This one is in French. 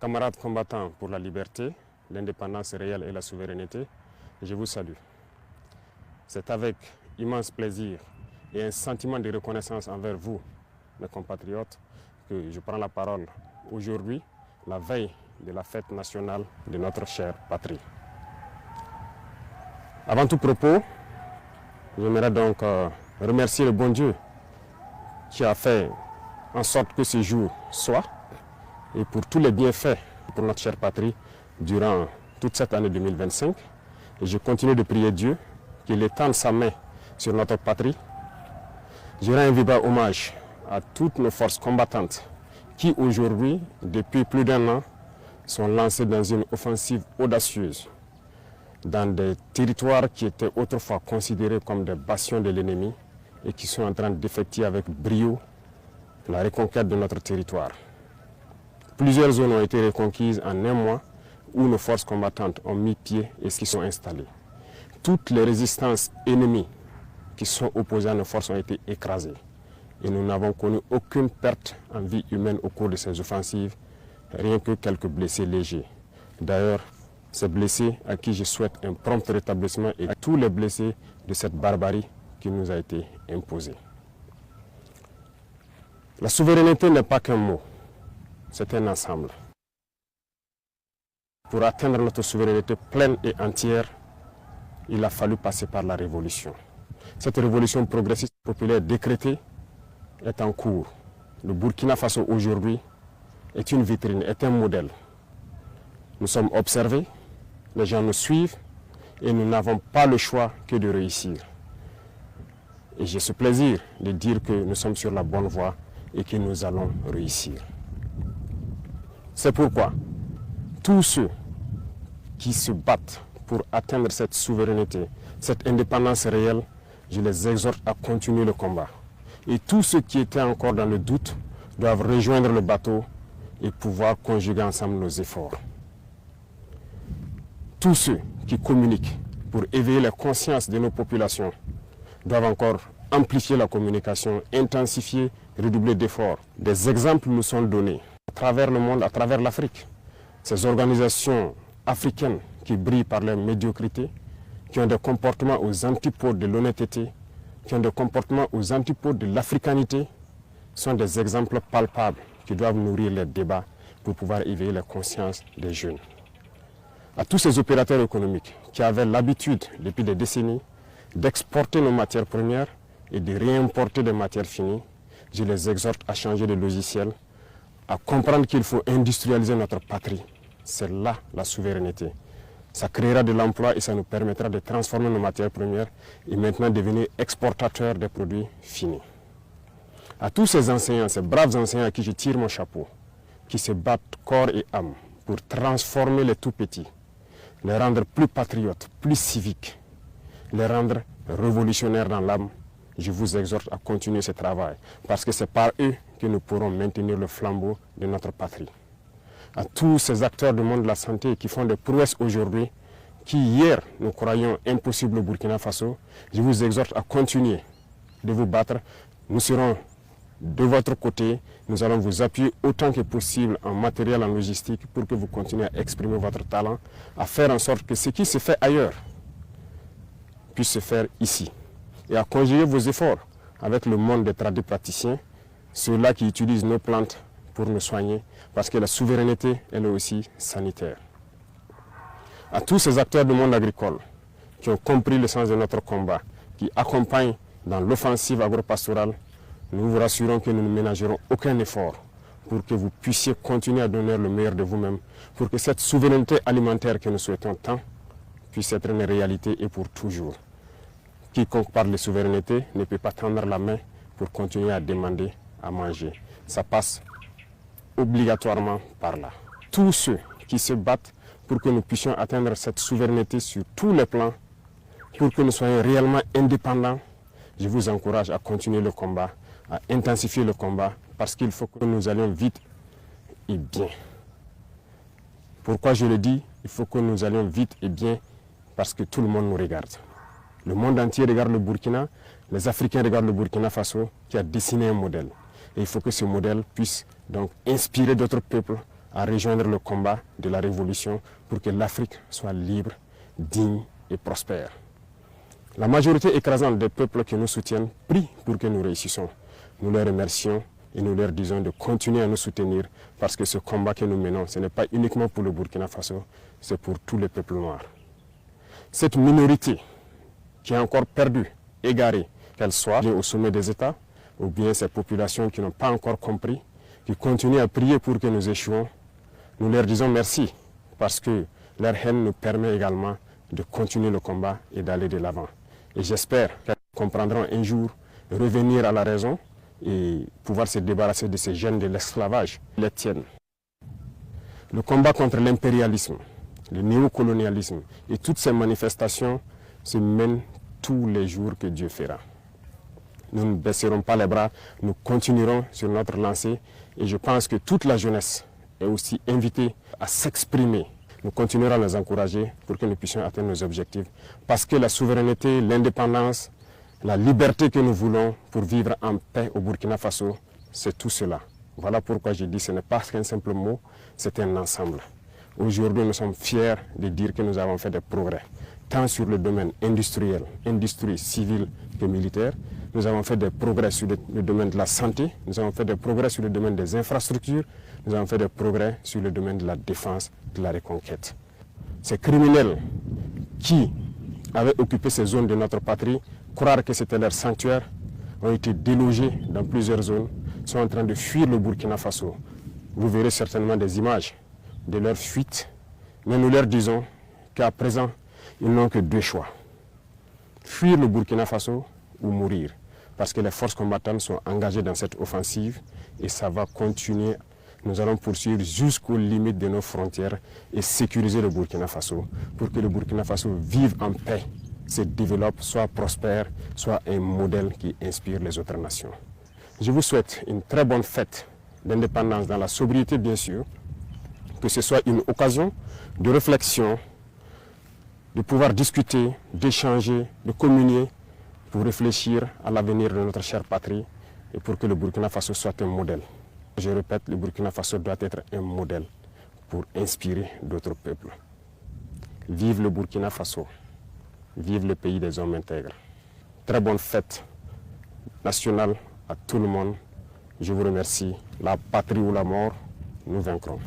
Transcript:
Camarades combattants pour la liberté, l'indépendance réelle et la souveraineté, je vous salue. C'est avec immense plaisir et un sentiment de reconnaissance envers vous, mes compatriotes, que je prends la parole aujourd'hui, la veille de la fête nationale de notre chère patrie. Avant tout propos, j'aimerais donc remercier le bon Dieu qui a fait en sorte que ce jour soit et pour tous les bienfaits pour notre chère patrie durant toute cette année 2025. Et je continue de prier Dieu qu'il étende sa main sur notre patrie. Je rends un vibrant hommage à toutes nos forces combattantes qui aujourd'hui, depuis plus d'un an, sont lancées dans une offensive audacieuse dans des territoires qui étaient autrefois considérés comme des bastions de l'ennemi et qui sont en train d'effectuer avec brio la reconquête de notre territoire. Plusieurs zones ont été reconquises en un mois où nos forces combattantes ont mis pied et s'y sont installées. Toutes les résistances ennemies qui sont opposées à nos forces ont été écrasées. Et nous n'avons connu aucune perte en vie humaine au cours de ces offensives, rien que quelques blessés légers. D'ailleurs, ces blessés à qui je souhaite un prompt rétablissement et à tous les blessés de cette barbarie qui nous a été imposée. La souveraineté n'est pas qu'un mot, c'est un ensemble. Pour atteindre notre souveraineté pleine et entière, il a fallu passer par la révolution. Cette révolution progressiste populaire décrétée est en cours. Le Burkina Faso aujourd'hui est une vitrine, est un modèle. Nous sommes observés, les gens nous suivent et nous n'avons pas le choix que de réussir. Et j'ai ce plaisir de dire que nous sommes sur la bonne voie et que nous allons réussir. C'est pourquoi tous ceux qui se battent pour atteindre cette souveraineté, cette indépendance réelle, je les exhorte à continuer le combat. Et tous ceux qui étaient encore dans le doute doivent rejoindre le bateau et pouvoir conjuguer ensemble nos efforts. Tous ceux qui communiquent pour éveiller la conscience de nos populations doivent encore amplifier la communication, intensifier, redoubler d'efforts. Des exemples nous sont donnés à travers le monde, à travers l'Afrique. Ces organisations africaines qui brillent par leur médiocrité, qui ont des comportements aux antipodes de l'honnêteté, qui ont des comportements aux antipodes de l'africanité, sont des exemples palpables qui doivent nourrir les débats pour pouvoir éveiller la conscience des jeunes. À tous ces opérateurs économiques qui avaient l'habitude, depuis des décennies, d'exporter nos matières premières et de réimporter des matières finies, je les exhorte à changer de logiciel, à comprendre qu'il faut industrialiser notre patrie. C'est là la souveraineté. Ça créera de l'emploi et ça nous permettra de transformer nos matières premières et maintenant devenir exportateurs des produits finis. À tous ces enseignants, ces braves enseignants à qui je tire mon chapeau, qui se battent corps et âme pour transformer les tout-petits, les rendre plus patriotes, plus civiques, les rendre révolutionnaires dans l'âme, je vous exhorte à continuer ce travail parce que c'est par eux que nous pourrons maintenir le flambeau de notre patrie. À tous ces acteurs du monde de la santé qui font des prouesses aujourd'hui, qui hier nous croyions impossibles au Burkina Faso, je vous exhorte à continuer de vous battre. Nous serons de votre côté, nous allons vous appuyer autant que possible en matériel, en logistique, pour que vous continuez à exprimer votre talent, à faire en sorte que ce qui se fait ailleurs puisse se faire ici. Et à conjuguer vos efforts avec le monde des tradipraticiens, ceux-là qui utilisent nos plantes pour nous soigner, parce que la souveraineté, elle est aussi sanitaire. À tous ces acteurs du monde agricole qui ont compris le sens de notre combat, qui accompagnent dans l'offensive agropastorale, nous vous rassurons que nous ne ménagerons aucun effort pour que vous puissiez continuer à donner le meilleur de vous-même, pour que cette souveraineté alimentaire que nous souhaitons tant puisse être une réalité et pour toujours. Quiconque parle de souveraineté ne peut pas tendre la main pour continuer à demander à manger. Ça passe obligatoirement par là. Tous ceux qui se battent pour que nous puissions atteindre cette souveraineté sur tous les plans, pour que nous soyons réellement indépendants, je vous encourage à continuer le combat, à intensifier le combat, parce qu'il faut que nous allions vite et bien. Pourquoi je le dis? Il faut que nous allions vite et bien, parce que tout le monde nous regarde. Le monde entier regarde le Burkina, les Africains regardent le Burkina Faso qui a dessiné un modèle. Et il faut que ce modèle puisse donc inspirer d'autres peuples à rejoindre le combat de la révolution pour que l'Afrique soit libre, digne et prospère. La majorité écrasante des peuples qui nous soutiennent prie pour que nous réussissions. Nous les remercions et nous leur disons de continuer à nous soutenir parce que ce combat que nous menons, ce n'est pas uniquement pour le Burkina Faso, c'est pour tous les peuples noirs. Cette minorité qui est encore perdue, égarée, qu'elle soit au sommet des États, ou bien ces populations qui n'ont pas encore compris, qui continuent à prier pour que nous échouons, nous leur disons merci parce que leur haine nous permet également de continuer le combat et d'aller de l'avant. Et j'espère qu'elles comprendront un jour revenir à la raison et pouvoir se débarrasser de ces gènes de l'esclavage qui les tiennent. Le combat contre l'impérialisme, le néocolonialisme et toutes ces manifestations se mènent tous les jours que Dieu fera. Nous ne baisserons pas les bras, nous continuerons sur notre lancée et je pense que toute la jeunesse est aussi invitée à s'exprimer. Nous continuerons à les encourager pour que nous puissions atteindre nos objectifs parce que la souveraineté, l'indépendance, la liberté que nous voulons pour vivre en paix au Burkina Faso, c'est tout cela. Voilà pourquoi je dis que ce n'est pas qu'un simple mot, c'est un ensemble. Aujourd'hui, nous sommes fiers de dire que nous avons fait des progrès, tant sur le domaine industriel, industrie civile que militaire. Nous avons fait des progrès sur le domaine de la santé, nous avons fait des progrès sur le domaine des infrastructures, nous avons fait des progrès sur le domaine de la défense, de la reconquête. Ces criminels qui avaient occupé ces zones de notre patrie, croire que c'était leur sanctuaire, ont été délogés dans plusieurs zones, sont en train de fuir le Burkina Faso. Vous verrez certainement des images de leur fuite, mais nous leur disons qu'à présent, ils n'ont que deux choix. Fuir le Burkina Faso ou mourir, parce que les forces combattantes sont engagées dans cette offensive et ça va continuer. Nous allons poursuivre jusqu'aux limites de nos frontières et sécuriser le Burkina Faso pour que le Burkina Faso vive en paix, se développe, soit prospère, soit un modèle qui inspire les autres nations. Je vous souhaite une très bonne fête d'indépendance dans la sobriété bien sûr, que ce soit une occasion de réflexion, de pouvoir discuter, d'échanger, de communier pour réfléchir à l'avenir de notre chère patrie et pour que le Burkina Faso soit un modèle. Je répète, le Burkina Faso doit être un modèle pour inspirer d'autres peuples. Vive le Burkina Faso, vive le pays des hommes intègres. Très bonne fête nationale à tout le monde. Je vous remercie. La patrie ou la mort, nous vaincrons.